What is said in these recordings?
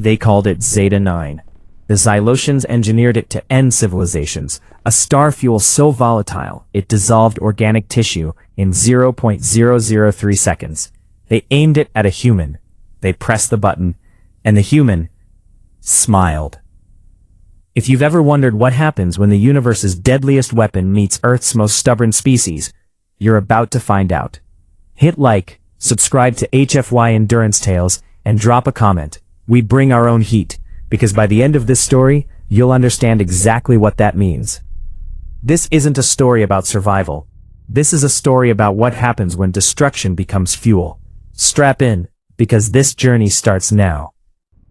They called it Zeta-9. The Xylotians engineered it to end civilizations, a star fuel so volatile it dissolved organic tissue in 0.003 seconds. They aimed it at a human. They pressed the button, and the human smiled. If you've ever wondered what happens when the universe's deadliest weapon meets Earth's most stubborn species, you're about to find out. Hit like, subscribe to HFY Endurance Tales, and drop a comment. We bring our own heat, because by the end of this story, you'll understand exactly what that means. This isn't a story about survival. This is a story about what happens when destruction becomes fuel. Strap in, because this journey starts now.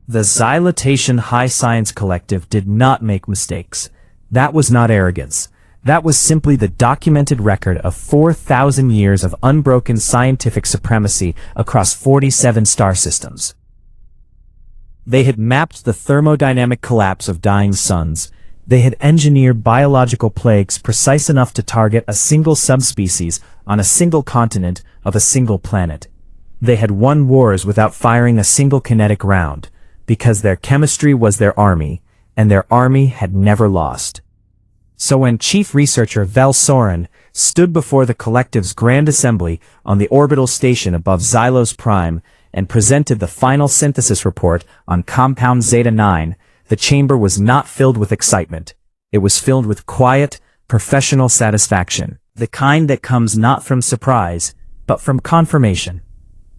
The Xylotation High Science Collective did not make mistakes. That was not arrogance. That was simply the documented record of 4,000 years of unbroken scientific supremacy across 47 star systems. They had mapped the thermodynamic collapse of dying suns. They had engineered biological plagues precise enough to target a single subspecies on a single continent of a single planet. They had won wars without firing a single kinetic round, because their chemistry was their army, and their army had never lost. So when Chief Researcher Vel Soren stood before the collective's Grand Assembly on the orbital station above Xylos Prime and presented the final synthesis report on Compound Zeta-9, the chamber was not filled with excitement. It was filled with quiet, professional satisfaction, the kind that comes not from surprise, but from confirmation.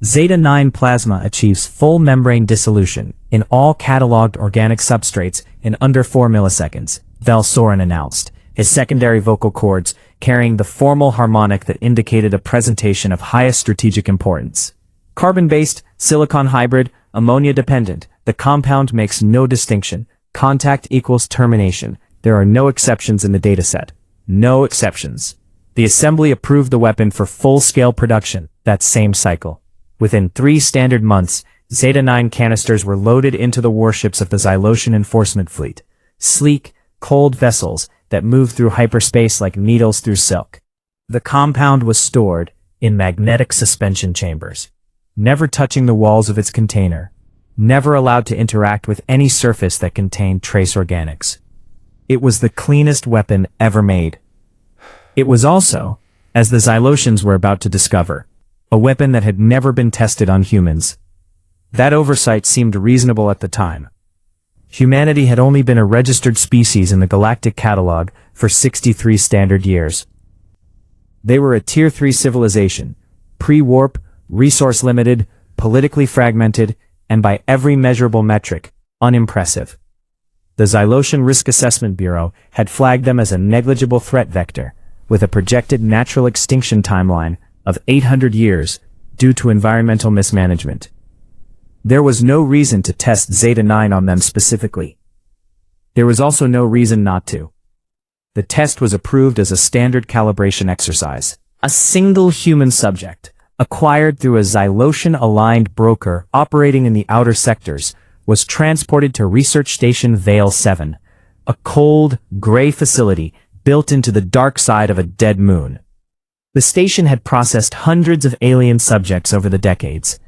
Zeta-9 plasma achieves full membrane dissolution in all cataloged organic substrates in under 4 milliseconds, Vel Soren announced, his secondary vocal cords carrying the formal harmonic that indicated a presentation of highest strategic importance. Carbon-based, silicon hybrid, ammonia-dependent, the compound makes no distinction. Contact equals termination. There are no exceptions in the dataset. No exceptions. The assembly approved the weapon for full-scale production that same cycle. Within 3 standard months, Zeta-9 canisters were loaded into the warships of the Xylotian Enforcement Fleet. Sleek, cold vessels that moved through hyperspace like needles through silk. The compound was stored in magnetic suspension chambers, never touching the walls of its container, never allowed to interact with any surface that contained trace organics. It was the cleanest weapon ever made. It was also, as the Xylotians were about to discover, a weapon that had never been tested on humans. That oversight seemed reasonable at the time. Humanity had only been a registered species in the galactic catalog for 63 standard years. They were a Tier 3 civilization, pre-warp, resource-limited, politically fragmented, and by every measurable metric, unimpressive. The Xylotian Risk Assessment Bureau had flagged them as a negligible threat vector, with a projected natural extinction timeline of 800 years due to environmental mismanagement. There was no reason to test Zeta-9 on them specifically. There was also no reason not to. The test was approved as a standard calibration exercise. A single human subject, acquired through a Xylotian-aligned broker operating in the outer sectors, was transported to Research Station Vale 7, a cold, gray facility built into the dark side of a dead moon. The station had processed hundreds of alien subjects over the decades.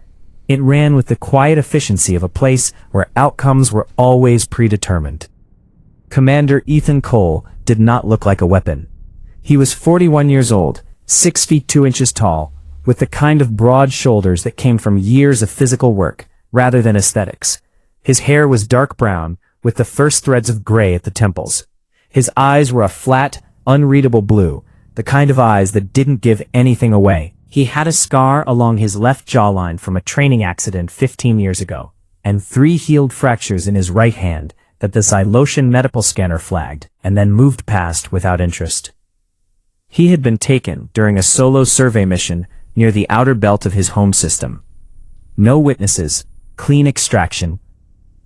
It ran with the quiet efficiency of a place where outcomes were always predetermined. Commander Ethan Cole did not look like a weapon. He was 41 years old, 6 feet 2 inches tall, with the kind of broad shoulders that came from years of physical work, rather than aesthetics. His hair was dark brown, with the first threads of gray at the temples. His eyes were a flat, unreadable blue, the kind of eyes that didn't give anything away. He had a scar along his left jawline from a training accident 15 years ago, and 3 healed fractures in his right hand that the Xylotian medical scanner flagged, and then moved past without interest. He had been taken during a solo survey mission near the outer belt of his home system. No witnesses, clean extraction.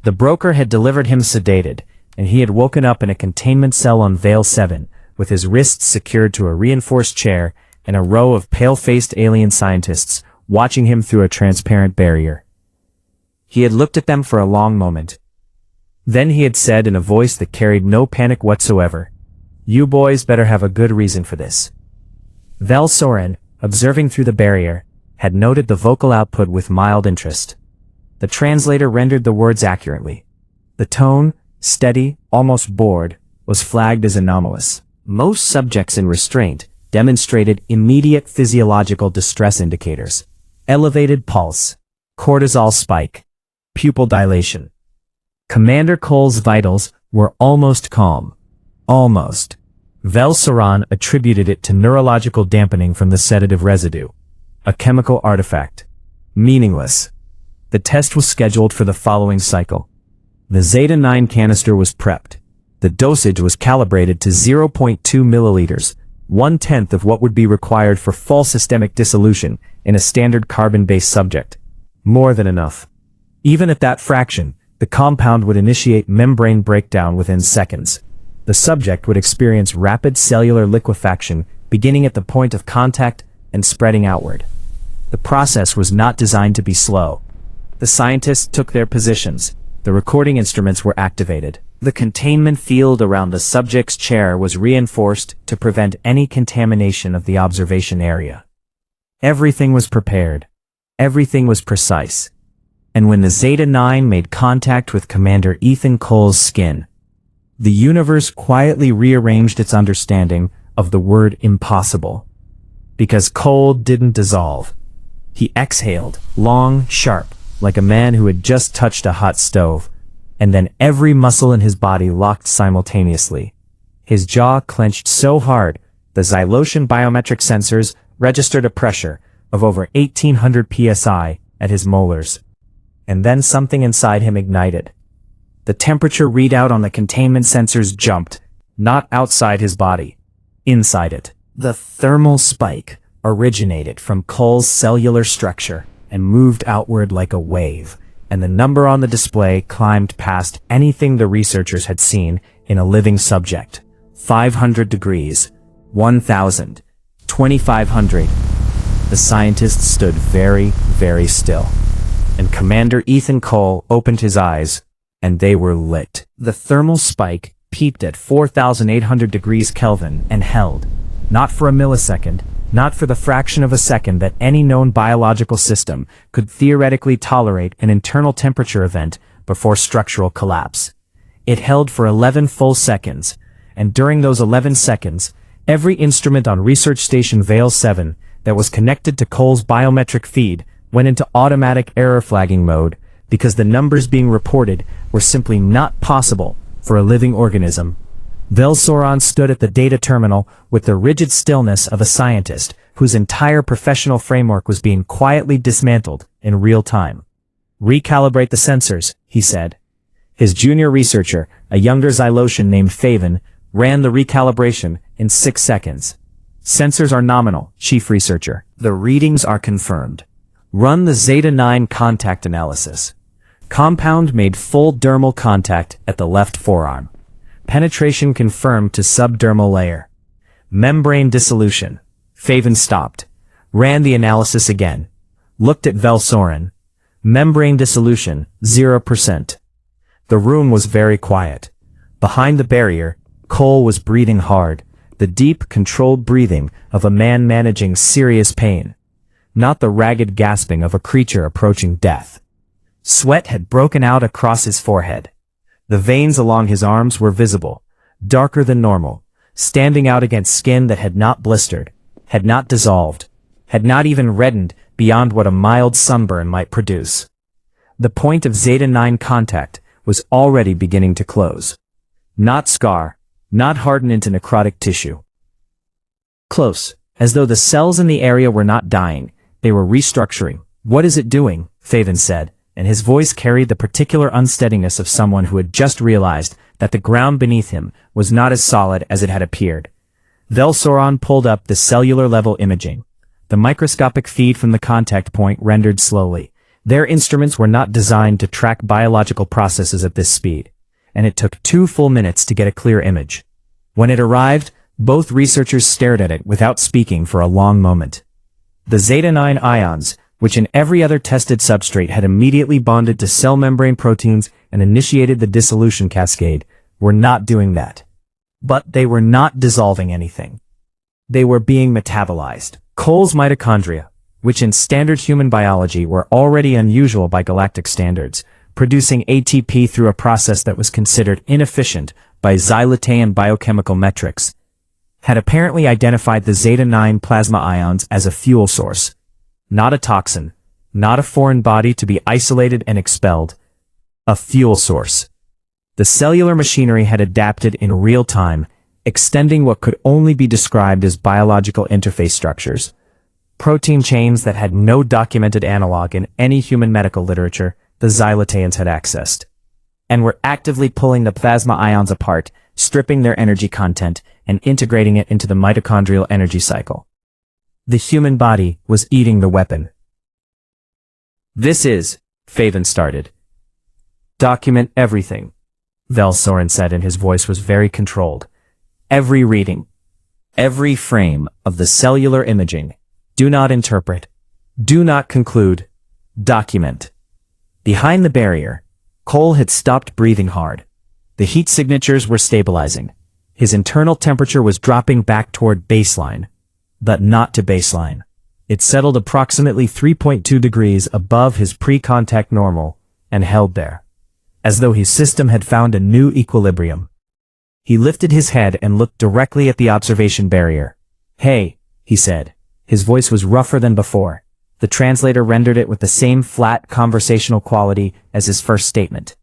The broker had delivered him sedated, and he had woken up in a containment cell on Vale 7, with his wrists secured to a reinforced chair and a row of pale-faced alien scientists watching him through a transparent barrier. He had looked at them for a long moment. Then he had said in a voice that carried no panic whatsoever, "You boys better have a good reason for this." Vel Soren, observing through the barrier, had noted the vocal output with mild interest. The translator rendered the words accurately. The tone, steady, almost bored, was flagged as anomalous. Most subjects in restraint demonstrated immediate physiological distress indicators. Elevated pulse, cortisol spike, pupil dilation. Commander Cole's vitals were almost calm. Almost. Velsoran attributed it to neurological dampening from the sedative residue. A chemical artifact. Meaningless. The test was scheduled for the following cycle. The Zeta-9 canister was prepped. The dosage was calibrated to 0.2 milliliters, 1/10 of what would be required for full systemic dissolution in a standard carbon-based subject. More than enough. Even at that fraction, the compound would initiate membrane breakdown within seconds. The subject would experience rapid cellular liquefaction beginning at the point of contact and spreading outward. The process was not designed to be slow. The scientists took their positions. The recording instruments were activated. The containment field around the subject's chair was reinforced to prevent any contamination of the observation area. Everything was prepared. Everything was precise. And when the Zeta-9 made contact with Commander Ethan Cole's skin, the universe quietly rearranged its understanding of the word impossible. Because Cole didn't dissolve. He exhaled, long, sharp, like a man who had just touched a hot stove, and then every muscle in his body locked simultaneously. His jaw clenched so hard, the Xylotian biometric sensors registered a pressure of over 1800 psi at his molars. And then something inside him ignited. The temperature readout on the containment sensors jumped, not outside his body, inside it. The thermal spike originated from Cole's cellular structure and moved outward like a wave, and the number on the display climbed past anything the researchers had seen in a living subject. 500 degrees, 1,000, 2,500. The scientists stood very, very still. And Commander Ethan Cole opened his eyes, and they were lit. The thermal spike peaked at 4,800 degrees Kelvin and held, not for a millisecond, not for the fraction of a second that any known biological system could theoretically tolerate an internal temperature event before structural collapse. It held for 11 full seconds, and during those 11 seconds, every instrument on Research Station Vale 7 that was connected to Cole's biometric feed went into automatic error flagging mode because the numbers being reported were simply not possible for a living organism. Velsoran stood at the data terminal with the rigid stillness of a scientist whose entire professional framework was being quietly dismantled in real time. "Recalibrate the sensors," he said. His junior researcher, a younger Xylotian named Faven, ran the recalibration in 6 seconds. "Sensors are nominal, Chief Researcher. The readings are confirmed. Run the Zeta-9 contact analysis. Compound made full dermal contact at the left forearm. Penetration confirmed to subdermal layer. Membrane dissolution." Faven stopped. Ran the analysis again. Looked at Velsoran. Membrane dissolution, 0%. The room was very quiet. Behind the barrier, Cole was breathing hard, the deep, controlled breathing of a man managing serious pain. Not the ragged gasping of a creature approaching death. Sweat had broken out across his forehead. The veins along his arms were visible, darker than normal, standing out against skin that had not blistered, had not dissolved, had not even reddened beyond what a mild sunburn might produce. The point of Zeta-9 contact was already beginning to close. Not scar, not harden into necrotic tissue. Close, as though the cells in the area were not dying, they were restructuring. "What is it doing?" Faven said, and his voice carried the particular unsteadiness of someone who had just realized that the ground beneath him was not as solid as it had appeared. Velsoran pulled up the cellular-level imaging. The microscopic feed from the contact point rendered slowly. Their instruments were not designed to track biological processes at this speed, and it took 2 full minutes to get a clear image. When it arrived, both researchers stared at it without speaking for a long moment. The Zeta-9 ions, which in every other tested substrate had immediately bonded to cell membrane proteins and initiated the dissolution cascade, were not doing that. But they were not dissolving anything. They were being metabolized. Cole's mitochondria, which in standard human biology were already unusual by galactic standards, producing ATP through a process that was considered inefficient by Xylotean biochemical metrics, had apparently identified the Zeta-9 plasma ions as a fuel source. Not a toxin, not a foreign body to be isolated and expelled. A fuel source. The cellular machinery had adapted in real time, extending what could only be described as biological interface structures. Protein chains that had no documented analog in any human medical literature the Xyloteans had accessed, and were actively pulling the plasma ions apart, stripping their energy content, and integrating it into the mitochondrial energy cycle. The human body was eating the weapon. "This is," Faven started. "Document everything," Velsoren said, and his voice was very controlled. "Every reading, every frame of the cellular imaging. Do not interpret. Do not conclude. Document." Behind the barrier, Cole had stopped breathing hard. The heat signatures were stabilizing. His internal temperature was dropping back toward baseline, but not to baseline. It settled approximately 3.2 degrees above his pre-contact normal and held there, as though his system had found a new equilibrium. He lifted his head and looked directly at the observation barrier. "Hey," he said. His voice was rougher than before. The translator rendered it with the same flat conversational quality as his first statement.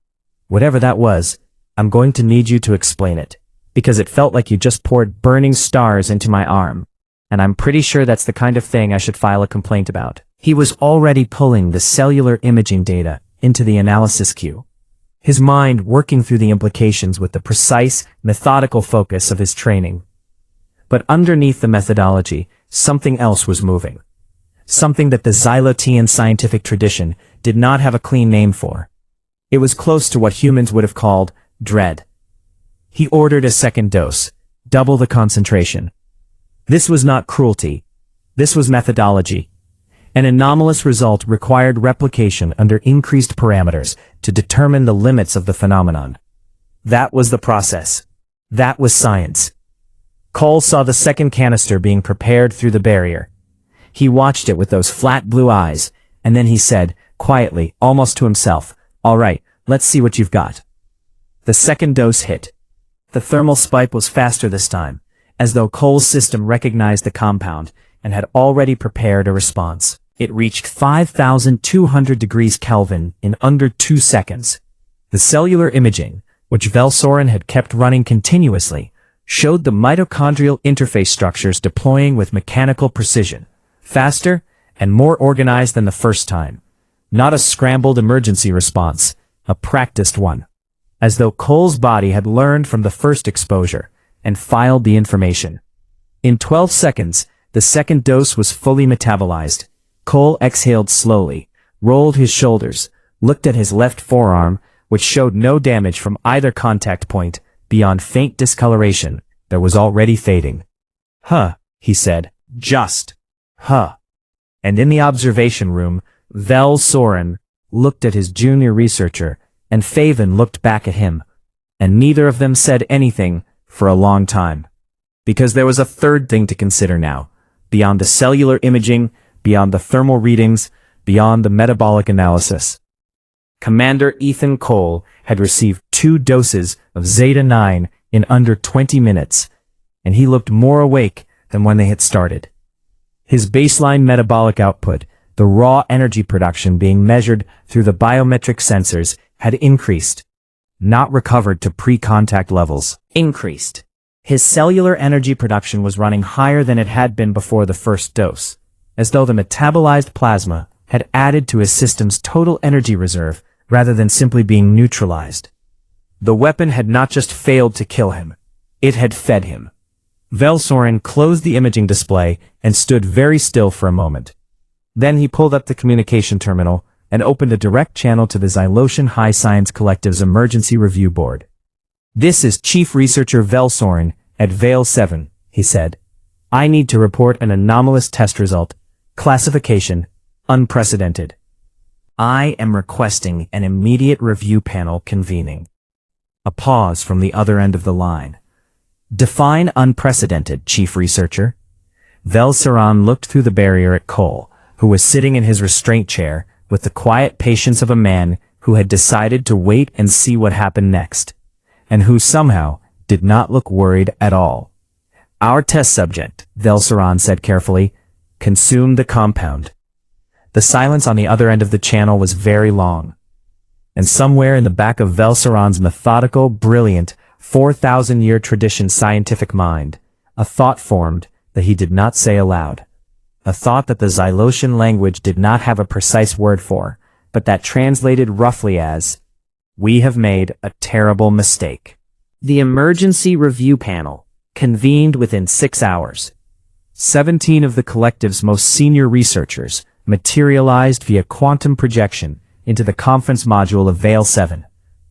"Whatever that was, I'm going to need you to explain it, because it felt like you just poured burning stars into my arm, and I'm pretty sure that's the kind of thing I should file a complaint about." He was already pulling the cellular imaging data into the analysis queue, his mind working through the implications with the precise, methodical focus of his training. But underneath the methodology, something else was moving. Something that the Xylotean scientific tradition did not have a clean name for. It was close to what humans would have called dread. He ordered a second dose, double the concentration. This was not cruelty. This was methodology. An anomalous result required replication under increased parameters to determine the limits of the phenomenon. That was the process. That was science. Cole saw the second canister being prepared through the barrier. He watched it with those flat blue eyes, and then he said, quietly, almost to himself, "All right, let's see what you've got." The second dose hit. The thermal spike was faster this time, as though Cole's system recognized the compound and had already prepared a response. It reached 5,200 degrees Kelvin in under 2 seconds. The cellular imaging, which Velsoren had kept running continuously, showed the mitochondrial interface structures deploying with mechanical precision, faster and more organized than the first time. Not a scrambled emergency response, a practiced one. As though Cole's body had learned from the first exposure and filed the information. In 12 seconds, the second dose was fully metabolized. Cole exhaled slowly, rolled his shoulders, looked at his left forearm, which showed no damage from either contact point, beyond faint discoloration that was already fading. "Huh," he said. "Just. Huh." And in the observation room, Velsoren looked at his junior researcher, and Faven looked back at him, and neither of them said anything for a long time. Because there was a third thing to consider now, beyond the cellular imaging, beyond the thermal readings, beyond the metabolic analysis. Commander Ethan Cole had received 2 doses of Zeta-9 in under 20 minutes, and he looked more awake than when they had started. His baseline metabolic output, the raw energy production being measured through the biometric sensors, had increased, not recovered to pre-contact levels. Increased. His cellular energy production was running higher than it had been before the first dose, as though the metabolized plasma had added to his system's total energy reserve rather than simply being neutralized. The weapon had not just failed to kill him, it had fed him. Velsoren closed the imaging display and stood very still for a moment. Then he pulled up the communication terminal and opened a direct channel to the Xylotian High Science Collective's emergency review board. "This is Chief Researcher Velsoren at Vale 7, he said. "I need to report an anomalous test result. Classification, unprecedented. I am requesting an immediate review panel convening." A pause from the other end of the line. "Define unprecedented, Chief Researcher." Velsoren looked through the barrier at Cole, who was sitting in his restraint chair with the quiet patience of a man who had decided to wait and see what happened next, and who somehow did not look worried at all. Our test subject, Velsaran said carefully, consumed the compound. The silence on the other end of the channel was very long. And somewhere in the back of Velsaran's methodical, brilliant, 4,000-year tradition scientific mind, a thought formed that he did not say aloud. A thought that the Xylosian language did not have a precise word for, but that translated roughly as, "We have made a terrible mistake." The emergency review panel convened within 6 hours. 17 of the collective's most senior researchers materialized via quantum projection into the conference module of Veil 7,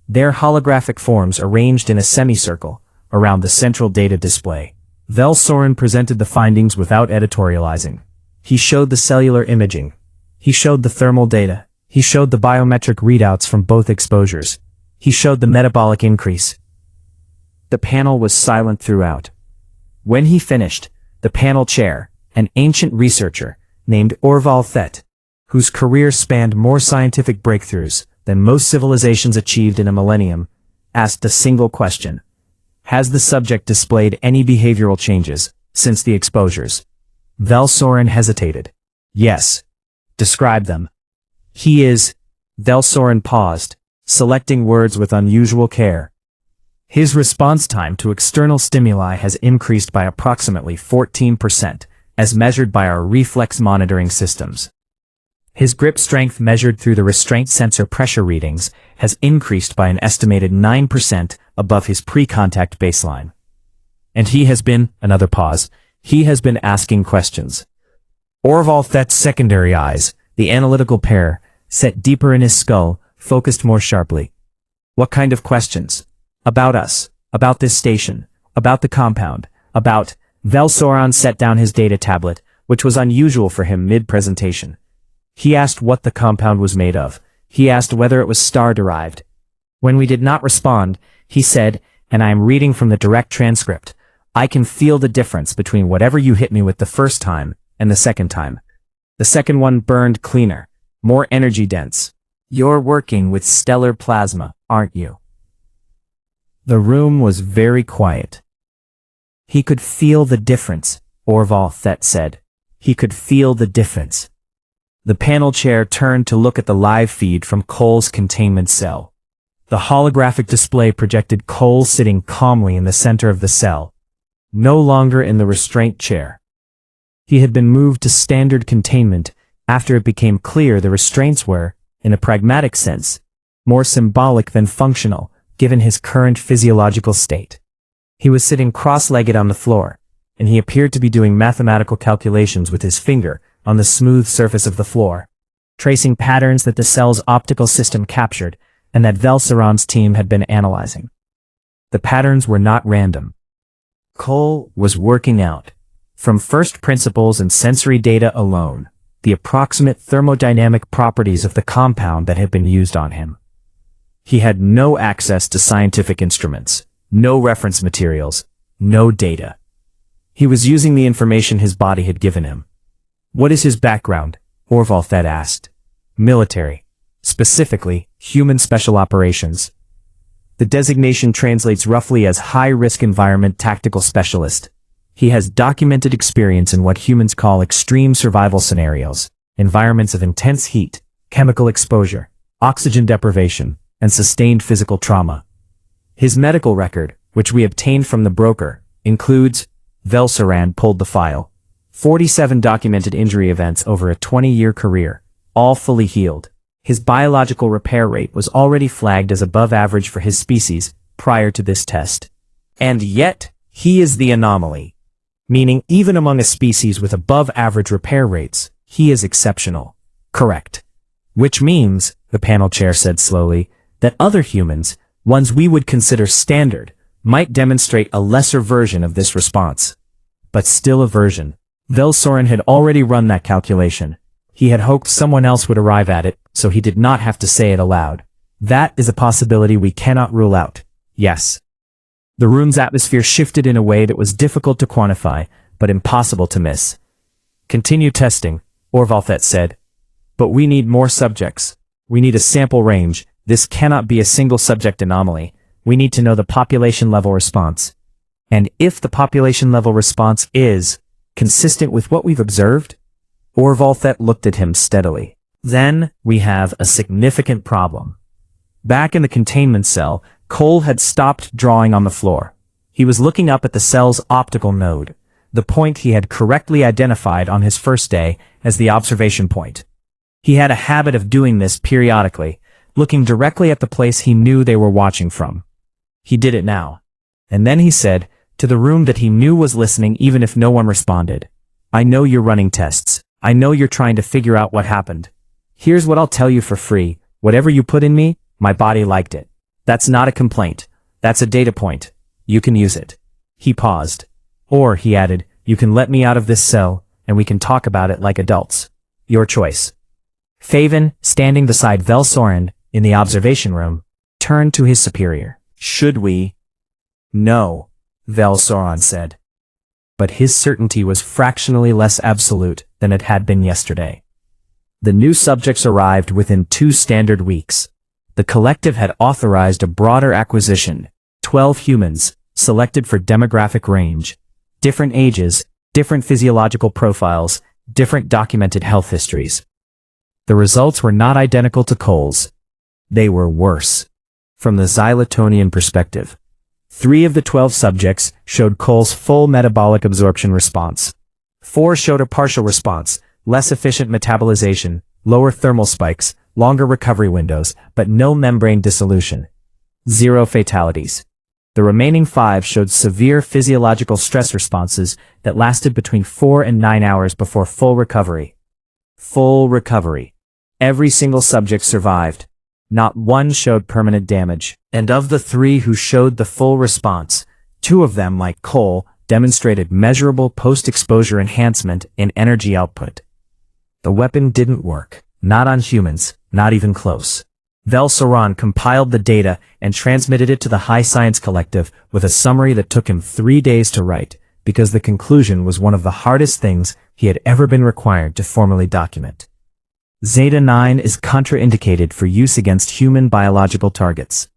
their holographic forms arranged in a semicircle around the central data display. Velsoran presented the findings without editorializing. He showed the cellular imaging. He showed the thermal data. He showed the biometric readouts from both exposures. He showed the metabolic increase. The panel was silent throughout. When he finished, the panel chair, an ancient researcher named Orval Thet, whose career spanned more scientific breakthroughs than most civilizations achieved in a millennium, asked a single question. Has the subject displayed any behavioral changes since the exposures? Velsoran hesitated. Yes. Describe them. He is... Velsoran paused, selecting words with unusual care. His response time to external stimuli has increased by approximately 14%, as measured by our reflex monitoring systems. His grip strength measured through the restraint sensor pressure readings has increased by an estimated 9% above his pre-contact baseline. And he has been, another pause, he has been asking questions. Orval Thet's secondary eyes, the analytical pair, set deeper in his skull, focused more sharply. What kind of questions? About us, about this station, about the compound, about... Velsoran set down his data tablet, which was unusual for him mid-presentation. He asked what the compound was made of. He asked whether it was star-derived. When we did not respond, he said, and I am reading from the direct transcript, I can feel the difference between whatever you hit me with the first time and the second time. The second one burned cleaner, more energy-dense. You're working with stellar plasma, aren't you? The room was very quiet. He could feel the difference, Orval Thet said. He could feel the difference. The panel chair turned to look at the live feed from Cole's containment cell. The holographic display projected Cole sitting calmly in the center of the cell, no longer in the restraint chair. He had been moved to standard containment after it became clear the restraints were, in a pragmatic sense, more symbolic than functional, given his current physiological state. He was sitting cross-legged on the floor, and he appeared to be doing mathematical calculations with his finger on the smooth surface of the floor, tracing patterns that the cell's optical system captured and that Velsaran's team had been analyzing. The patterns were not random. Cole was working out, from first principles and sensory data alone, the approximate thermodynamic properties of the compound that had been used on him. He had no access to scientific instruments, no reference materials, no data. He was using the information his body had given him. What is his background? Orval Thet asked. Military. Specifically, human special operations. The designation translates roughly as high-risk environment tactical specialist. He has documented experience in what humans call extreme survival scenarios, environments of intense heat, chemical exposure, oxygen deprivation, and sustained physical trauma. His medical record, which we obtained from the broker, includes, Velsaran pulled the file, 47 documented injury events over a 20-year career, all fully healed. His biological repair rate was already flagged as above average for his species prior to this test. And yet, he is the anomaly. Meaning even among a species with above average repair rates, he is exceptional. Correct. Which means, the panel chair said slowly, that other humans, ones we would consider standard, might demonstrate a lesser version of this response. But still a version. Velsoran had already run that calculation. He had hoped someone else would arrive at it, so he did not have to say it aloud. That is a possibility we cannot rule out. Yes. The room's atmosphere shifted in a way that was difficult to quantify, but impossible to miss. Continue testing, Orvalthet said. But we need more subjects. We need a sample range. This cannot be a single subject anomaly. We need to know the population level response. And if the population level response is consistent with what we've observed, Orvalthet looked at him steadily. Then we have a significant problem. Back in the containment cell, Cole had stopped drawing on the floor. He was looking up at the cell's optical node, the point he had correctly identified on his first day as the observation point. He had a habit of doing this periodically, looking directly at the place he knew they were watching from. He did it now. And then he said, to the room that he knew was listening even if no one responded, I know you're running tests. I know you're trying to figure out what happened. Here's what I'll tell you for free. Whatever you put in me, my body liked it. That's not a complaint. That's a data point. You can use it. He paused. Or, he added, you can let me out of this cell, and we can talk about it like adults. Your choice. Faven, standing beside Velsoren in the observation room, turned to his superior. Should we? No, Velsoren said. But his certainty was fractionally less absolute than it had been yesterday. The new subjects arrived within 2 standard weeks. The collective had authorized a broader acquisition, 12 humans, selected for demographic range, different ages, different physiological profiles, different documented health histories. The results were not identical to Cole's. They were worse. From the Xylotonian perspective, 3 of the 12 subjects showed Cole's full metabolic absorption response. 4 showed a partial response, less efficient metabolization, lower thermal spikes, longer recovery windows, but no membrane dissolution. 0 fatalities. The remaining 5 showed severe physiological stress responses that lasted between 4 and 9 hours before full recovery. Full recovery. Every single subject survived. Not one showed permanent damage. And of the 3 who showed the full response, 2 of them, like Cole, demonstrated measurable post-exposure enhancement in energy output. The weapon didn't work. Not on humans, not even close. Velsoren compiled the data and transmitted it to the High Science Collective with a summary that took him 3 days to write, because the conclusion was one of the hardest things he had ever been required to formally document. Zeta-9 is contraindicated for use against human biological targets.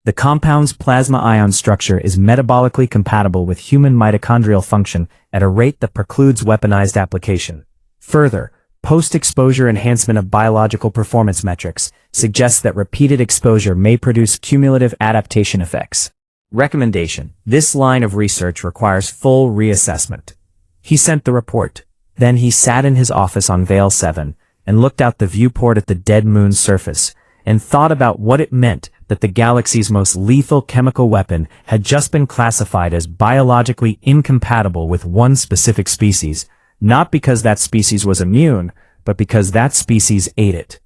The compound's plasma ion structure is metabolically compatible with human mitochondrial function at a rate that precludes weaponized application. Further, post-exposure enhancement of biological performance metrics suggests that repeated exposure may produce cumulative adaptation effects. Recommendation: this line of research requires full reassessment. He sent the report. Then he sat in his office on Vale 7 and looked out the viewport at the dead moon's surface and thought about what it meant that the galaxy's most lethal chemical weapon had just been classified as biologically incompatible with one specific species, not because that species was immune, but because that species ate it.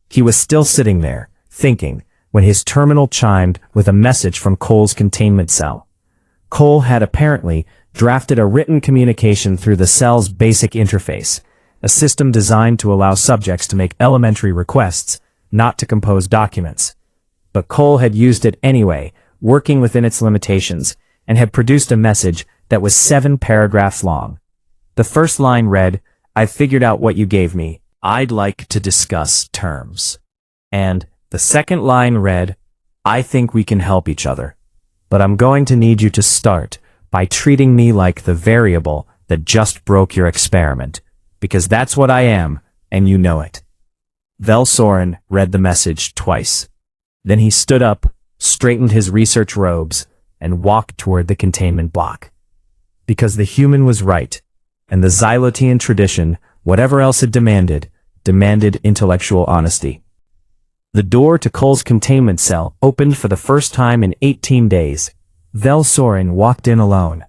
He was still sitting there, thinking, when his terminal chimed with a message from Cole's containment cell. Cole had apparently drafted a written communication through the cell's basic interface, a system designed to allow subjects to make elementary requests, not to compose documents. But Cole had used it anyway, working within its limitations, and had produced a message that was 7 paragraphs long. The first line read, "I've figured out what you gave me. I'd like to discuss terms." And the second line read, "I think we can help each other. But I'm going to need you to start by treating me like the variable that just broke your experiment, because that's what I am, and you know it." Velsoren read the message twice. Then he stood up, straightened his research robes, and walked toward the containment block. Because the human was right, and the Xylotean tradition, whatever else it demanded intellectual honesty. The door to Cole's containment cell opened for the first time in 18 days. Velsoren walked in alone.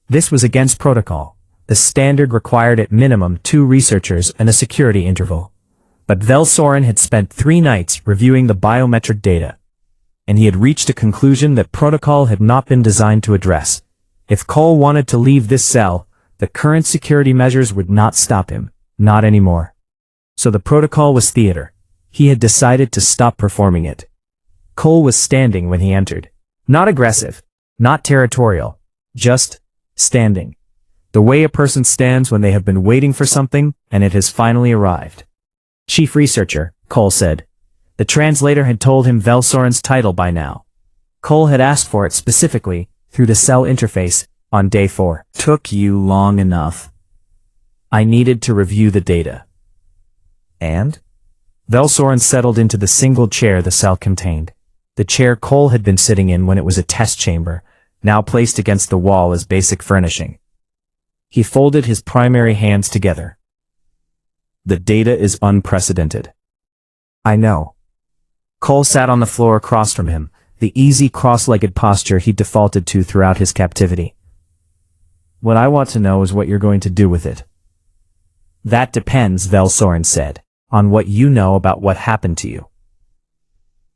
This was against protocol. The standard required at minimum 2 researchers and a security interval. But Velsoren had spent 3 nights reviewing the biometric data, and he had reached a conclusion that protocol had not been designed to address. If Cole wanted to leave this cell, the current security measures would not stop him, not anymore. So the protocol was theater. He had decided to stop performing it. Cole was standing when he entered. Not aggressive, not territorial, just standing. The way a person stands when they have been waiting for something, and it has finally arrived. Chief Researcher, Cole said. The translator had told him Velsorin's title by now. Cole had asked for it specifically, through the cell interface, on day 4. Took you long enough. I needed to review the data. And? Velsorin settled into the single chair the cell contained. The chair Cole had been sitting in when it was a test chamber, now placed against the wall as basic furnishing. He folded his primary hands together. The data is unprecedented. I know. Cole sat on the floor across from him, the easy cross-legged posture he defaulted to throughout his captivity. What I want to know is what you're going to do with it. That depends, Velsorin said, on what you know about what happened to you.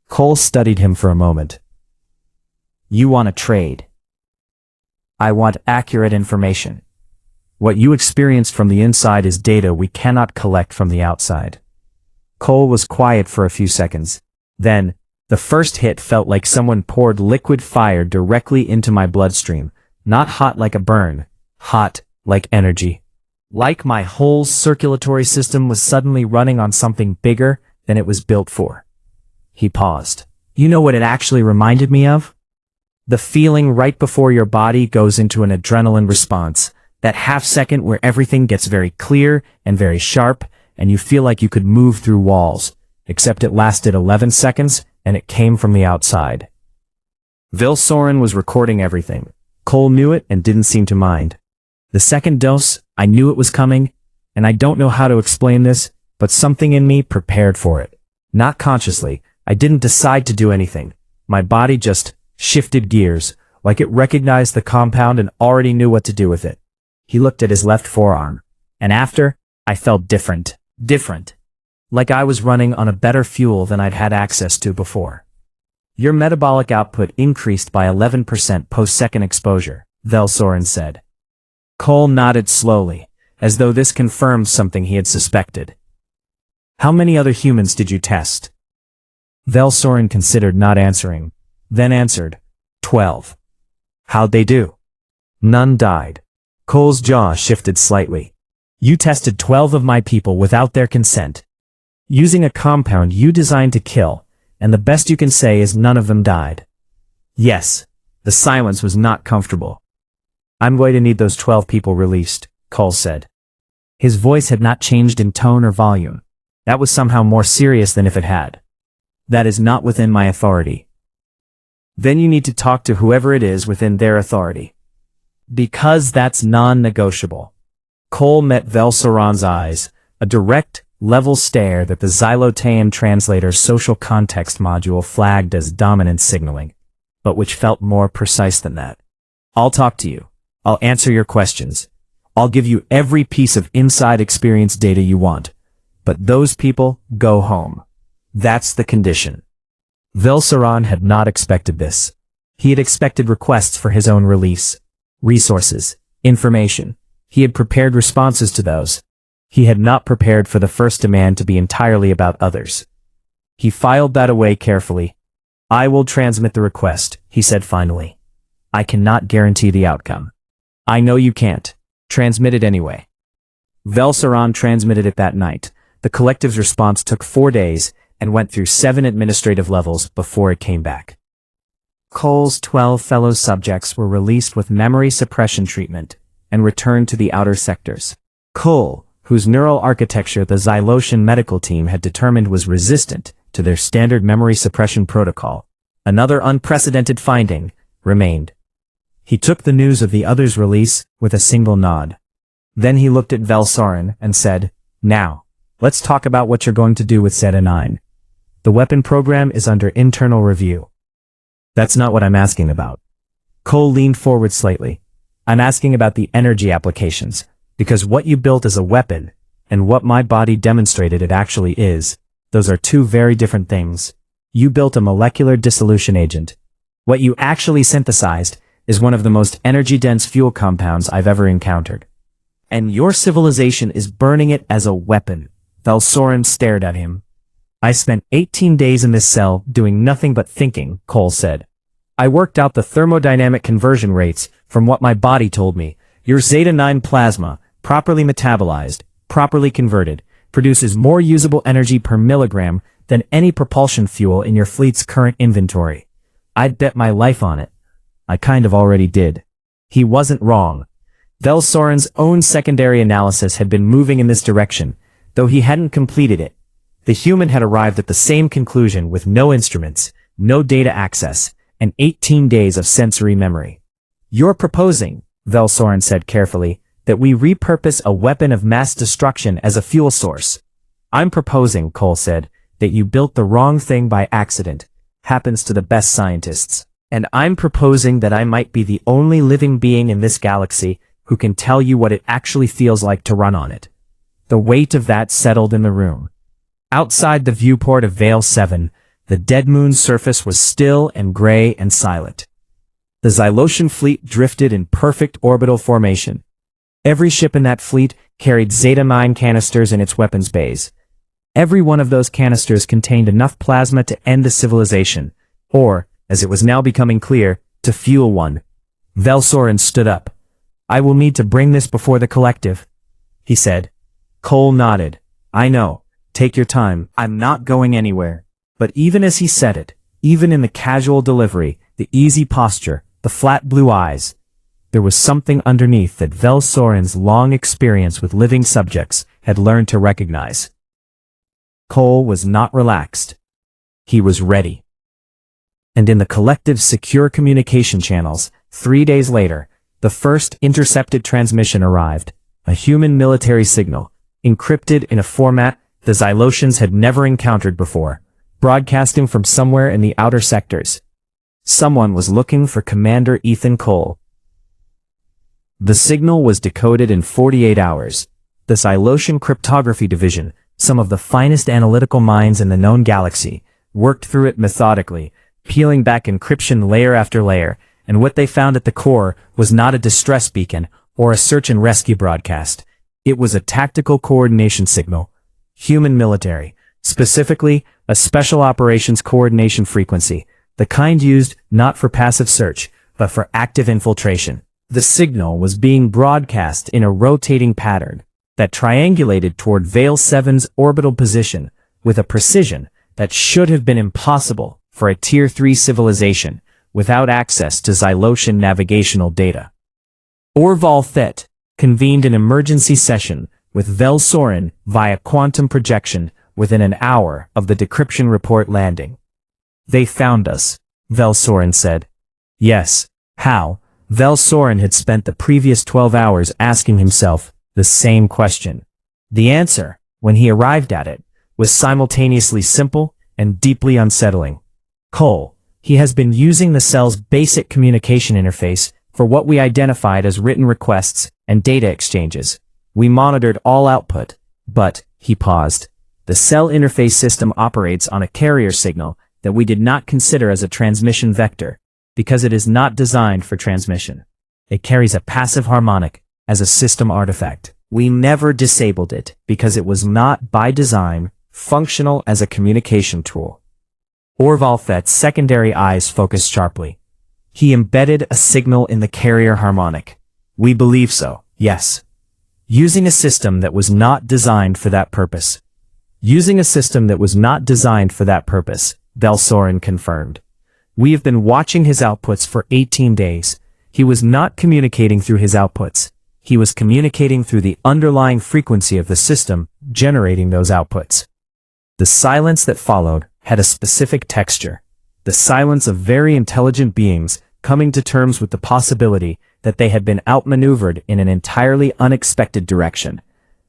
Cole studied him for a moment. You want a trade. I want accurate information. What you experienced from the inside is data we cannot collect from the outside. Cole was quiet for a few seconds. Then, the first hit felt like someone poured liquid fire directly into my bloodstream, not hot like a burn, hot like energy. Like my whole circulatory system was suddenly running on something bigger than it was built for. He paused. You know what it actually reminded me of? The feeling right before your body goes into an adrenaline response, that half second where everything gets very clear and very sharp, and you feel like you could move through walls, except it lasted 11 seconds, and it came from the outside. Velsorin was recording everything. Cole knew it and didn't seem to mind. The second dose, I knew it was coming, and I don't know how to explain this, but something in me prepared for it. Not consciously, I didn't decide to do anything. My body just shifted gears, like it recognized the compound and already knew what to do with it. He looked at his left forearm, and after, I felt different. Like I was running on a better fuel than I'd had access to before. Your metabolic output increased by 11% post-second exposure, Velsorin said. Cole nodded slowly, as though this confirmed something he had suspected. How many other humans did you test? Velsorin considered not answering, then answered, 12. How'd they do? None died. Cole's jaw shifted slightly. You tested 12 of my people without their consent, using a compound you designed to kill, and the best you can say is none of them died. Yes, the silence was not comfortable. I'm going to need those 12 people released, Cole said. His voice had not changed in tone or volume. That was somehow more serious than if it had. That is not within my authority. Then you need to talk to whoever it is within their authority. Because that's non-negotiable. Cole met Velsorin's eyes, a direct, level stare that the Xylotean translator's social context module flagged as dominant signaling, but which felt more precise than that. I'll talk to you. I'll answer your questions. I'll give you every piece of inside experience data you want. But those people go home. That's the condition. Velsorin had not expected this. He had expected requests for his own release. Resources, information. He had prepared responses to those. He had not prepared for the first demand to be entirely about others. He filed that away carefully. I will transmit the request, he said finally. I cannot guarantee the outcome. I know you can't. Transmit it anyway. Velsorin transmitted it that night. The collective's response took 4 days and went through 7 administrative levels before it came back. Cole's 12 fellow subjects were released with memory suppression treatment and returned to the outer sectors. Cole, whose neural architecture the Xylotian medical team had determined was resistant to their standard memory suppression protocol, another unprecedented finding, remained. He took the news of the others' release with a single nod. Then he looked at Velsorin and said, Now, let's talk about what you're going to do with Zeta 9. The weapon program is under internal review. That's not what I'm asking about. Cole leaned forward slightly. I'm asking about the energy applications, because what you built as a weapon, and what my body demonstrated it actually is, those are two very different things. You built a molecular dissolution agent. What you actually synthesized is one of the most energy-dense fuel compounds I've ever encountered. And your civilization is burning it as a weapon. Velsorin stared at him. I spent 18 days in this cell doing nothing but thinking, Cole said. I worked out the thermodynamic conversion rates from what my body told me, Your Zeta-9 plasma, properly metabolized, properly converted, produces more usable energy per milligram than any propulsion fuel in your fleet's current inventory. I'd bet my life on it. I kind of already did. He wasn't wrong. Velsoren's own secondary analysis had been moving in this direction, though he hadn't completed it. The human had arrived at the same conclusion with no instruments, no data access, and 18 days of sensory memory. You're proposing, Velsoren said carefully, that we repurpose a weapon of mass destruction as a fuel source. I'm proposing, Cole said, that you built the wrong thing by accident. Happens to the best scientists. And I'm proposing that I might be the only living being in this galaxy who can tell you what it actually feels like to run on it. The weight of that settled in the room. Outside the viewport of Vale 7, the dead moon's surface was still and gray and silent. The Xylosian fleet drifted in perfect orbital formation. Every ship in that fleet carried Zeta-9 canisters in its weapons bays. Every one of those canisters contained enough plasma to end the civilization, or, as it was now becoming clear, to fuel one. Velsoren stood up. I will need to bring this before the collective, he said. Cole nodded. I know. Take your time. I'm not going anywhere. But even as he said it, even in the casual delivery, the easy posture, the flat blue eyes, there was something underneath that Velsoren's long experience with living subjects had learned to recognize. Cole was not relaxed. He was ready. And in the collective's secure communication channels, 3 days later, the first intercepted transmission arrived, a human military signal, encrypted in a format the Xylosians had never encountered before, broadcasting from somewhere in the outer sectors. Someone was looking for Commander Ethan Cole. The signal was decoded in 48 hours. The Xylosian Cryptography Division, some of the finest analytical minds in the known galaxy, worked through it methodically, peeling back encryption layer after layer, and what they found at the core was not a distress beacon or a search and rescue broadcast. It was a tactical coordination signal. Human military, specifically a special operations coordination frequency, the kind used not for passive search, but for active infiltration. The signal was being broadcast in a rotating pattern that triangulated toward Vale 7's orbital position with a precision that should have been impossible for a Tier 3 civilization without access to Xylosian navigational data. Orval Thet convened an emergency session with Velsoren via quantum projection within an hour of the decryption report landing. They found us, Velsoren said. Yes, how? Velsoren had spent the previous 12 hours asking himself the same question. The answer, when he arrived at it, was simultaneously simple and deeply unsettling. Cole, he has been using the cell's basic communication interface for what we identified as written requests and data exchanges. We monitored all output, but, he paused, the cell interface system operates on a carrier signal that we did not consider as a transmission vector, because it is not designed for transmission. It carries a passive harmonic as a system artifact. We never disabled it because it was not, by design, functional as a communication tool. Orval Thet's secondary eyes focused sharply. He embedded a signal in the carrier harmonic. We believe so, yes. Using a system that was not designed for that purpose. Using a system that was not designed for that purpose, Velsoren confirmed. We have been watching his outputs for 18 days. He was not communicating through his outputs. He was communicating through the underlying frequency of the system generating those outputs. The silence that followed had a specific texture. The silence of very intelligent beings coming to terms with the possibility that they had been outmaneuvered in an entirely unexpected direction.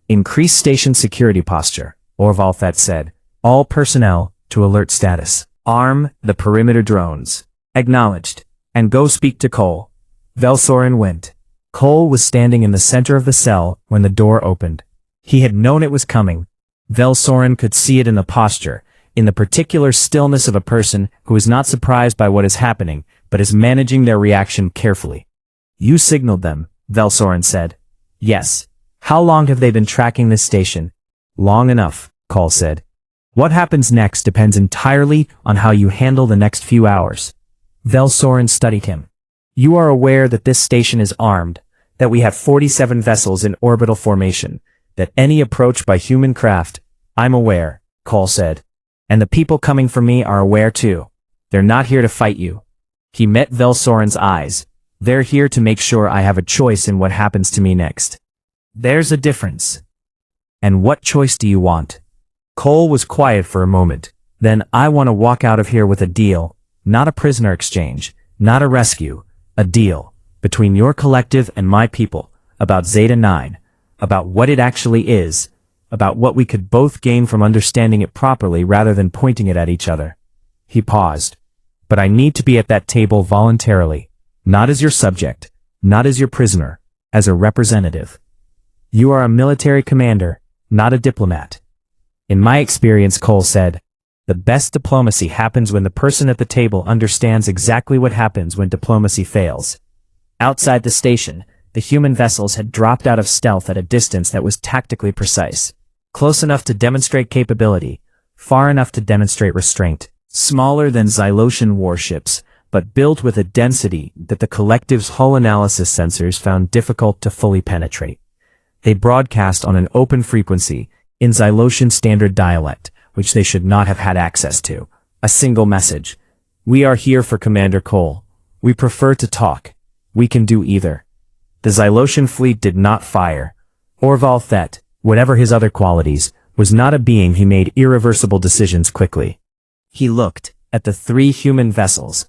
Increase station security posture, Orval Thet said. All personnel to alert status. Arm the perimeter drones. Acknowledged. And go speak to Cole. Velsoren went. Cole was standing in the center of the cell when the door opened. He had known it was coming. Velsoren could see it in the posture, in the particular stillness of a person who is not surprised by what is happening, but is managing their reaction carefully. You signaled them, Velsoren said. Yes. How long have they been tracking this station? Long enough, Cole said. What happens next depends entirely on how you handle the next few hours. Velsoren studied him. You are aware that this station is armed, that we have 47 vessels in orbital formation, that any approach by human craft, I'm aware, Cole said. And the people coming for me are aware too. They're not here to fight you. He met Velsoran's eyes. They're here to make sure I have a choice in what happens to me next. There's a difference. And what choice do you want? Cole was quiet for a moment. Then I want to walk out of here with a deal, not a prisoner exchange, not a rescue, a deal, between your collective and my people, about Zeta 9, about what it actually is, about what we could both gain from understanding it properly rather than pointing it at each other. He paused. But I need to be at that table voluntarily, not as your subject, not as your prisoner, as a representative. You are a military commander, not a diplomat. In my experience, Cole said, the best diplomacy happens when the person at the table understands exactly what happens when diplomacy fails. Outside the station, the human vessels had dropped out of stealth at a distance that was tactically precise, close enough to demonstrate capability, far enough to demonstrate restraint, smaller than Xylotian warships, but built with a density that the collective's hull analysis sensors found difficult to fully penetrate. They broadcast on an open frequency, in Xylotian standard dialect, which they should not have had access to. A single message. We are here for Commander Cole. We prefer to talk. We can do either. The Xylotian fleet did not fire. Orval Thet, whatever his other qualities, was not a being who made irreversible decisions quickly. He looked at the 3 human vessels,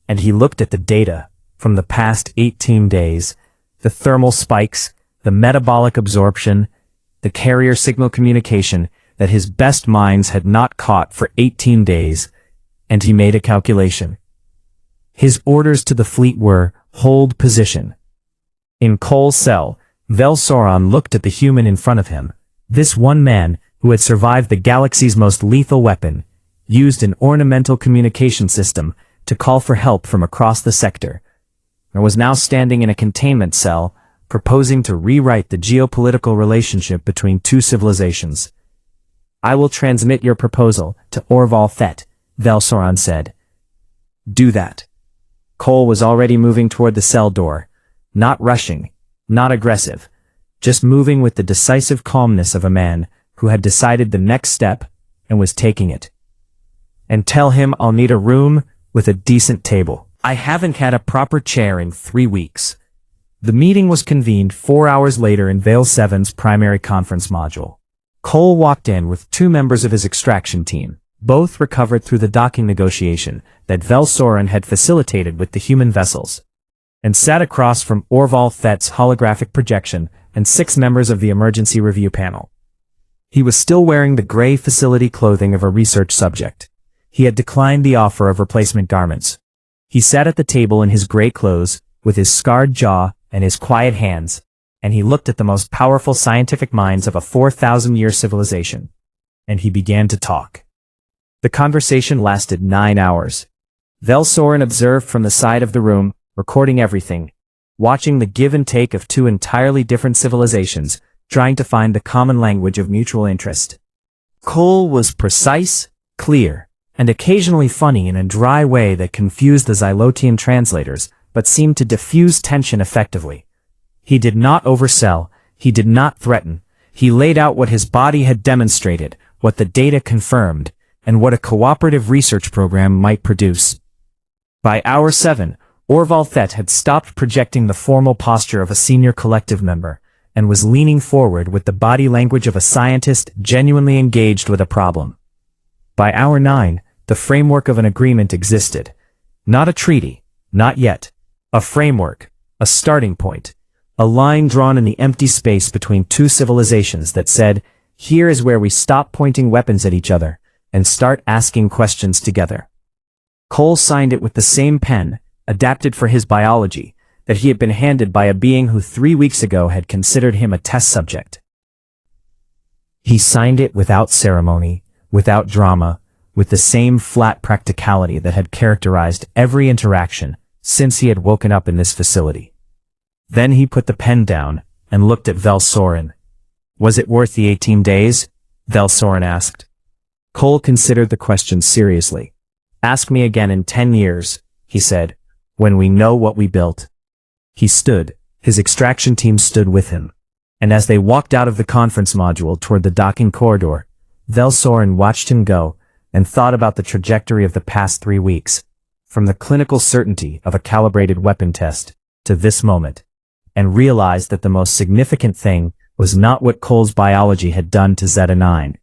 and he looked at the data from the past 18 days, the thermal spikes, the metabolic absorption, the carrier signal communication that his best minds had not caught for 18 days, and he made a calculation. His orders to the fleet were, hold position. In Cole's cell, Velsoran looked at the human in front of him. This one man, who had survived the galaxy's most lethal weapon, used an ornamental communication system to call for help from across the sector, and was now standing in a containment cell, proposing to rewrite the geopolitical relationship between 2 civilizations. I will transmit your proposal to Orval Thet, Velsoran said. Do that. Cole was already moving toward the cell door, not rushing, not aggressive, just moving with the decisive calmness of a man who had decided the next step and was taking it. And tell him I'll need a room with a decent table. I haven't had a proper chair in 3 weeks. The meeting was convened 4 hours later in Vale 7's primary conference module. Cole walked in with 2 members of his extraction team, both recovered through the docking negotiation that Velsoran had facilitated with the human vessels, and sat across from Orval Thet's holographic projection and 6 members of the emergency review panel. He was still wearing the gray facility clothing of a research subject. He had declined the offer of replacement garments. He sat at the table in his gray clothes, with his scarred jaw and his quiet hands, and he looked at the most powerful scientific minds of a 4,000-year civilization. And he began to talk. The conversation lasted 9 hours. Velsoran observed from the side of the room, recording everything, watching the give and take of 2 entirely different civilizations, trying to find the common language of mutual interest. Cole was precise, clear, and occasionally funny in a dry way that confused the Xylotian translators, but seemed to diffuse tension effectively. He did not oversell, he did not threaten, he laid out what his body had demonstrated, what the data confirmed, and what a cooperative research program might produce. By hour 7, Orval Thet had stopped projecting the formal posture of a senior collective member, and was leaning forward with the body language of a scientist genuinely engaged with a problem. By hour 9, the framework of an agreement existed. Not a treaty, not yet. A framework, a starting point, a line drawn in the empty space between 2 civilizations that said, here is where we stop pointing weapons at each other, and start asking questions together. Cole signed it with the same pen, adapted for his biology, that he had been handed by a being who 3 weeks ago had considered him a test subject. He signed it without ceremony, without drama, with the same flat practicality that had characterized every interaction since he had woken up in this facility. Then he put the pen down and looked at Velsoran. Was it worth the 18 days? Velsoran asked. Cole considered the question seriously. Ask me again in 10 years, he said, when we know what we built. He stood, His extraction team stood with him. And as they walked out of the conference module toward the docking corridor, Velsoren watched him go and thought about the trajectory of the past 3 weeks, from the clinical certainty of a calibrated weapon test to this moment, and realized that the most significant thing was not what Cole's biology had done to Zeta-9.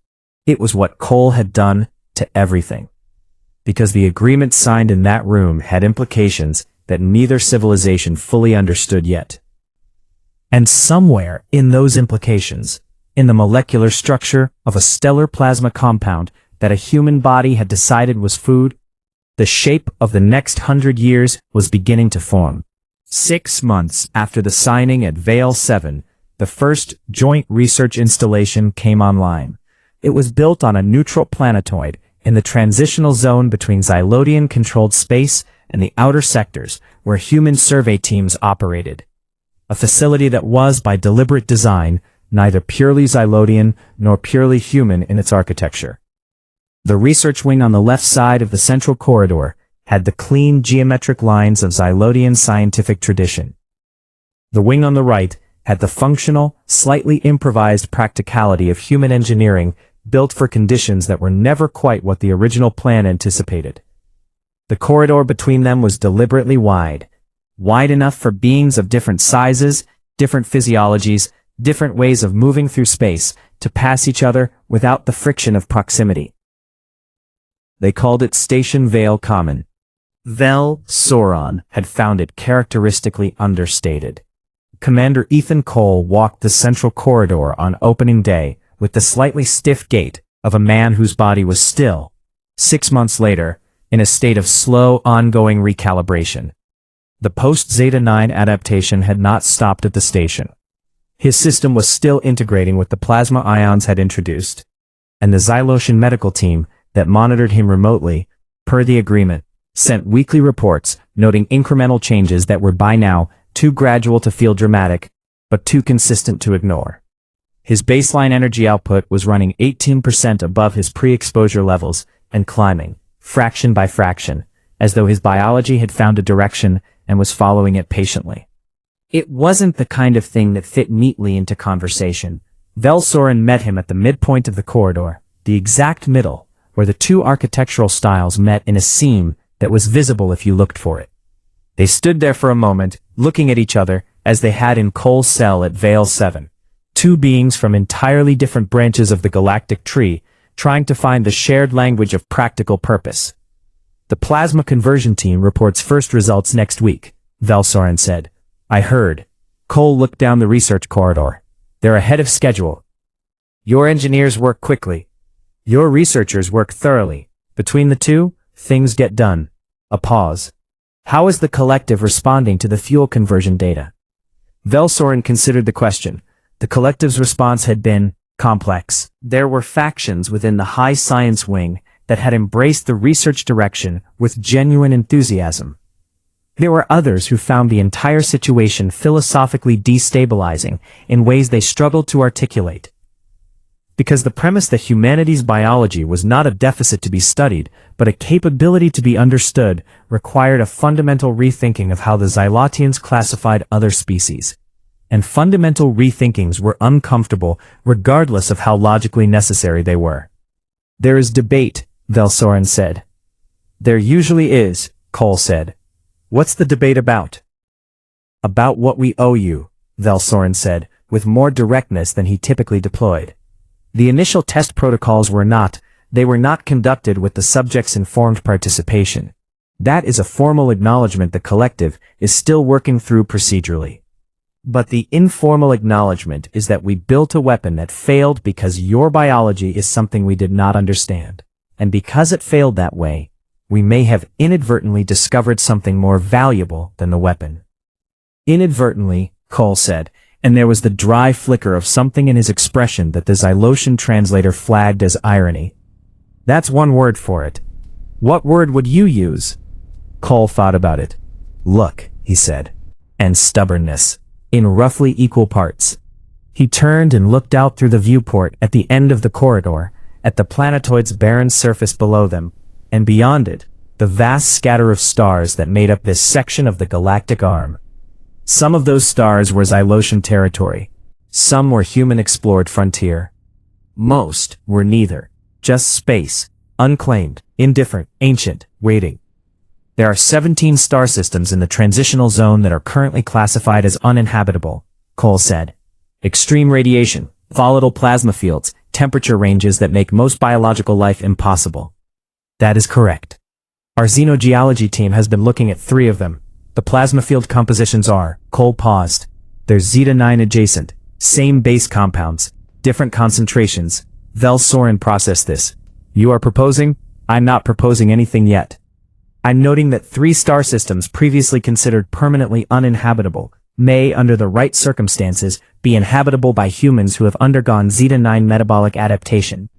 It was what Cole had done to everything. Because the agreement signed in that room had implications that neither civilization fully understood yet. And somewhere in those implications, in the molecular structure of a stellar plasma compound that a human body had decided was food, the shape of the next 100 years was beginning to form. 6 months after the signing at Vale 7, the first joint research installation came online. It was built on a neutral planetoid in the transitional zone between Xylodian-controlled space and the outer sectors where human survey teams operated. A facility that was, by deliberate design, neither purely Xylodian nor purely human in its architecture. The research wing on the left side of the central corridor had the clean geometric lines of Xylodian scientific tradition. The wing on the right had the functional, slightly improvised practicality of human engineering built for conditions that were never quite what the original plan anticipated. The corridor between them was deliberately wide enough for beings of different sizes, different physiologies, different ways of moving through space to pass each other without the friction of proximity. They called it Station Vale Common. Velsoren had found it characteristically understated. Commander Ethan Cole walked the central corridor on opening day with the slightly stiff gait of a man whose body was still, 6 months later, in a state of slow, ongoing recalibration. The post-Zeta-9 adaptation had not stopped at the station. His system was still integrating with the plasma ions had introduced, and the Xylosian medical team that monitored him remotely, per the agreement, sent weekly reports noting incremental changes that were by now too gradual to feel dramatic, but too consistent to ignore. His baseline energy output was running 18% above his pre-exposure levels and climbing, fraction by fraction, as though his biology had found a direction and was following it patiently. It wasn't the kind of thing that fit neatly into conversation. Velsoren met him at the midpoint of the corridor, the exact middle, where the two architectural styles met in a seam that was visible if you looked for it. They stood there for a moment, looking at each other, as they had in Cole's cell at Vale 7. Two beings from entirely different branches of the galactic tree, trying to find the shared language of practical purpose. The plasma conversion team reports first results next week, Velsoren said. I heard. Cole looked down the research corridor. They're ahead of schedule. Your engineers work quickly. Your researchers work thoroughly. Between the two, things get done. A pause. How is the collective responding to the fuel conversion data? Velsoren considered the question. The collective's response had been complex. There were factions within the high science wing that had embraced the research direction with genuine enthusiasm. There were others who found the entire situation philosophically destabilizing in ways they struggled to articulate. Because the premise that humanity's biology was not a deficit to be studied, but a capability to be understood, required a fundamental rethinking of how the Xylotians classified other species. And fundamental rethinkings were uncomfortable regardless of how logically necessary they were. There is debate, Velsoren said. There usually is, Cole said. What's the debate about? About what we owe you, Velsoren said, with more directness than he typically deployed. The initial test protocols were not conducted with the subject's informed participation. That is a formal acknowledgement the collective is still working through procedurally. But the informal acknowledgement is that we built a weapon that failed because your biology is something we did not understand. And because it failed that way, we may have inadvertently discovered something more valuable than the weapon. Inadvertently, Cole said, and there was the dry flicker of something in his expression that the Xylosian translator flagged as irony. That's one word for it. What word would you use? Cole thought about it. Look, he said. And stubbornness. In roughly equal parts. He turned and looked out through the viewport at the end of the corridor, at the planetoid's barren surface below them, and beyond it, the vast scatter of stars that made up this section of the galactic arm. Some of those stars were Xylosian territory. Some were human-explored frontier. Most were neither. Just space. Unclaimed, indifferent, ancient, waiting. There are 17 star systems in the transitional zone that are currently classified as uninhabitable, Cole said. Extreme radiation, volatile plasma fields, temperature ranges that make most biological life impossible. That is correct. Our xenogeology team has been looking at 3 of them. The plasma field compositions are, Cole paused. They're Zeta-9 adjacent, same base compounds, different concentrations. Vel-Soren processed this. You are proposing? I'm not proposing anything yet. I'm noting that 3 star systems previously considered permanently uninhabitable may, under the right circumstances, be inhabitable by humans who have undergone Zeta-9 metabolic adaptation.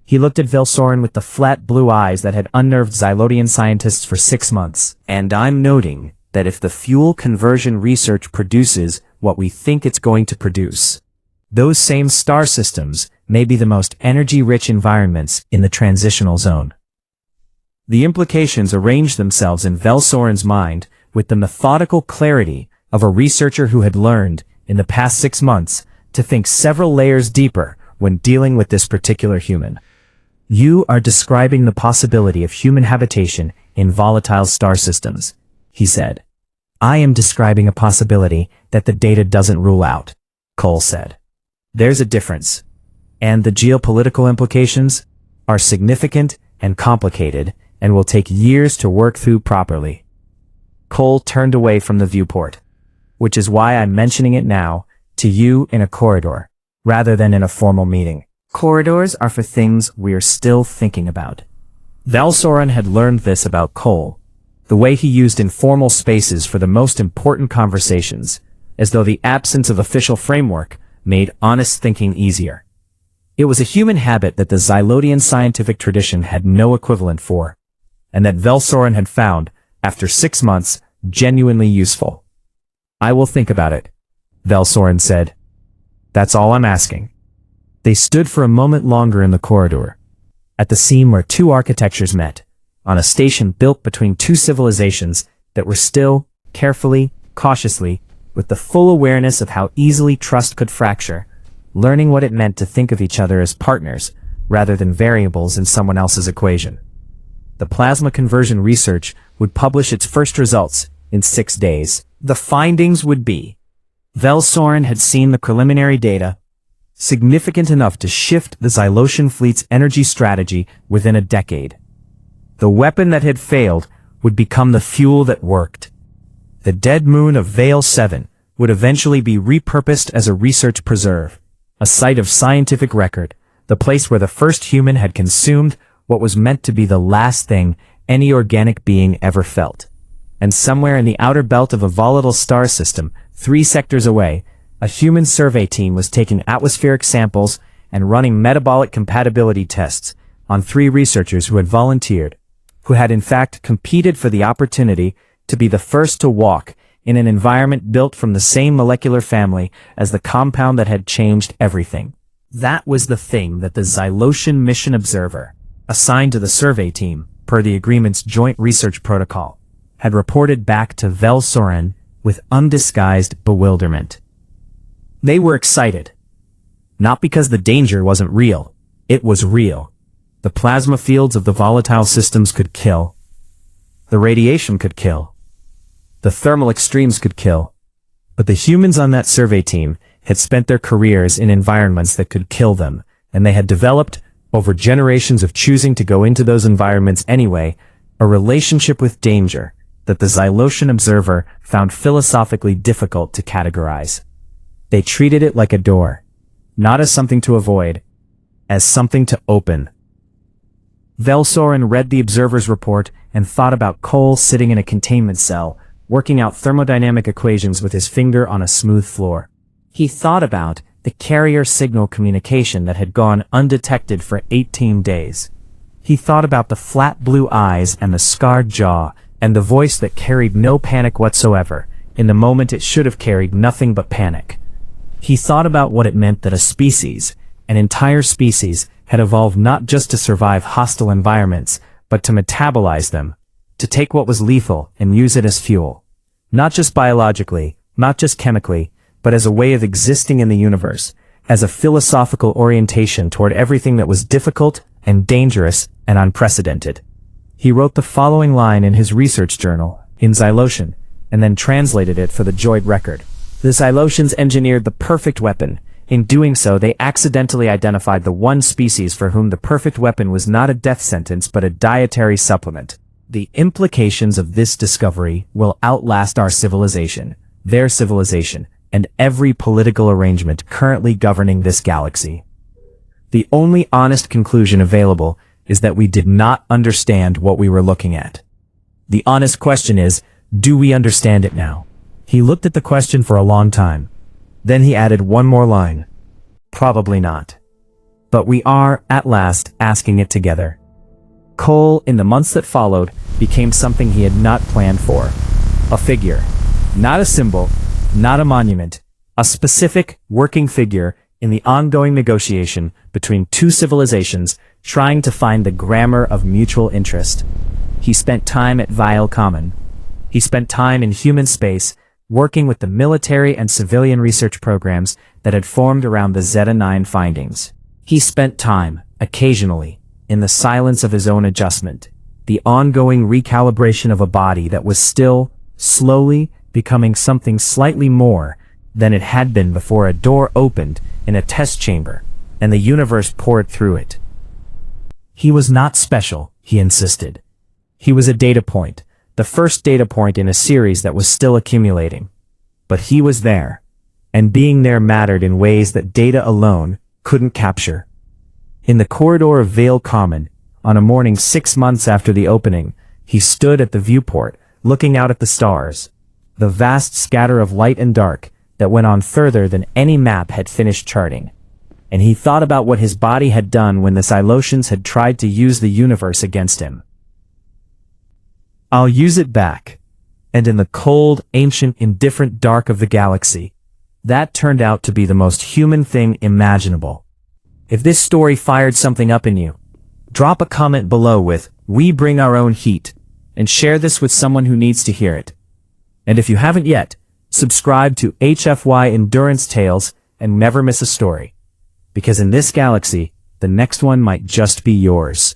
He looked at Vel-Soren with the flat blue eyes that had unnerved Xylodian scientists for 6 months. And I'm noting that if the fuel conversion research produces what we think it's going to produce, those same star systems may be the most energy-rich environments in the transitional zone. The implications arranged themselves in Vel-Soren's mind with the methodical clarity of a researcher who had learned, in the past 6 months, to think several layers deeper when dealing with this particular human. You are describing the possibility of human habitation in volatile star systems, he said. I am describing a possibility that the data doesn't rule out, Cole said. There's a difference. And the geopolitical implications are significant and complicated and will take years to work through properly. Cole turned away from the viewport, which is why I'm mentioning it now to you in a corridor, rather than in a formal meeting. Corridors are for things we're still thinking about. Vel-Soren had learned this about Cole, the way he used informal spaces for the most important conversations, as though the absence of official framework made honest thinking easier. It was a human habit that the Xylodian scientific tradition had no equivalent for, and that Vel-Soren had found, after 6 months, genuinely useful. I will think about it, Vel-Soren said. That's all I'm asking. They stood for a moment longer in the corridor, at the seam where 2 architectures met, on a station built between 2 civilizations that were still, carefully, cautiously, with the full awareness of how easily trust could fracture, learning what it meant to think of each other as partners rather than variables in someone else's equation. The plasma conversion research would publish its first results in 6 days. The findings would be: Vel-Soren had seen the preliminary data, significant enough to shift the Xylosian fleet's energy strategy within a decade. The weapon that had failed would become the fuel that worked. The dead moon of Vale 7 would eventually be repurposed as a research preserve, a site of scientific record, the place where the first human had consumed what was meant to be the last thing any organic being ever felt. And somewhere in the outer belt of a volatile star system, 3 sectors away, a human survey team was taking atmospheric samples and running metabolic compatibility tests on 3 researchers who had volunteered, who had in fact competed for the opportunity to be the first to walk in an environment built from the same molecular family as the compound that had changed everything. That was the thing that the Xylosian mission observer, assigned to the survey team, per the agreement's joint research protocol, had reported back to Vel-Soren with undisguised bewilderment. They were excited. Not because the danger wasn't real. It was real. The plasma fields of the volatile systems could kill. The radiation could kill. The thermal extremes could kill. But the humans on that survey team had spent their careers in environments that could kill them, and they had developed, over generations of choosing to go into those environments anyway, a relationship with danger that the Xylosian observer found philosophically difficult to categorize. They treated it like a door, not as something to avoid, as something to open. Vel-Soren read the observer's report and thought about Cole sitting in a containment cell, working out thermodynamic equations with his finger on a smooth floor. He thought about the carrier signal communication that had gone undetected for 18 days. He thought about the flat blue eyes and the scarred jaw, and the voice that carried no panic whatsoever, in the moment it should have carried nothing but panic. He thought about what it meant that a species, an entire species, had evolved not just to survive hostile environments, but to metabolize them, to take what was lethal and use it as fuel. Not just biologically, not just chemically, but as a way of existing in the universe, as a philosophical orientation toward everything that was difficult and dangerous and unprecedented. He wrote the following line in his research journal, in Xylotion, and then translated it for the Joid record. The Xylotians engineered the perfect weapon. In doing so, they accidentally identified the one species for whom the perfect weapon was not a death sentence but a dietary supplement. The implications of this discovery will outlast our civilization, their civilization, and every political arrangement currently governing this galaxy. The only honest conclusion available is that we did not understand what we were looking at. The honest question is, do we understand it now? He looked at the question for a long time. Then he added one more line. Probably not. But we are, at last, asking it together. Coal, in the months that followed, became something he had not planned for. A figure. Not a symbol, not a monument. A specific, working figure in the ongoing negotiation between two civilizations trying to find the grammar of mutual interest. He spent time at Vile Common. He spent time in human space, working with the military and civilian research programs that had formed around the Zeta-9 findings. He spent time, occasionally, in the silence of his own adjustment, the ongoing recalibration of a body that was still, slowly, becoming something slightly more than it had been before a door opened in a test chamber, and the universe poured through it. He was not special, he insisted. He was a data point, the first data point in a series that was still accumulating. But he was there, and being there mattered in ways that data alone couldn't capture. In the corridor of Vale Common, on a morning 6 months after the opening, he stood at the viewport, looking out at the stars, the vast scatter of light and dark that went on further than any map had finished charting. And he thought about what his body had done when the Xylotians had tried to use the universe against him. I'll use it back. And in the cold, ancient, indifferent dark of the galaxy, that turned out to be the most human thing imaginable. If this story fired something up in you, drop a comment below with, "We bring our own heat," and share this with someone who needs to hear it. And if you haven't yet, subscribe to HFY Endurance Tales and never miss a story. Because in this galaxy, the next one might just be yours.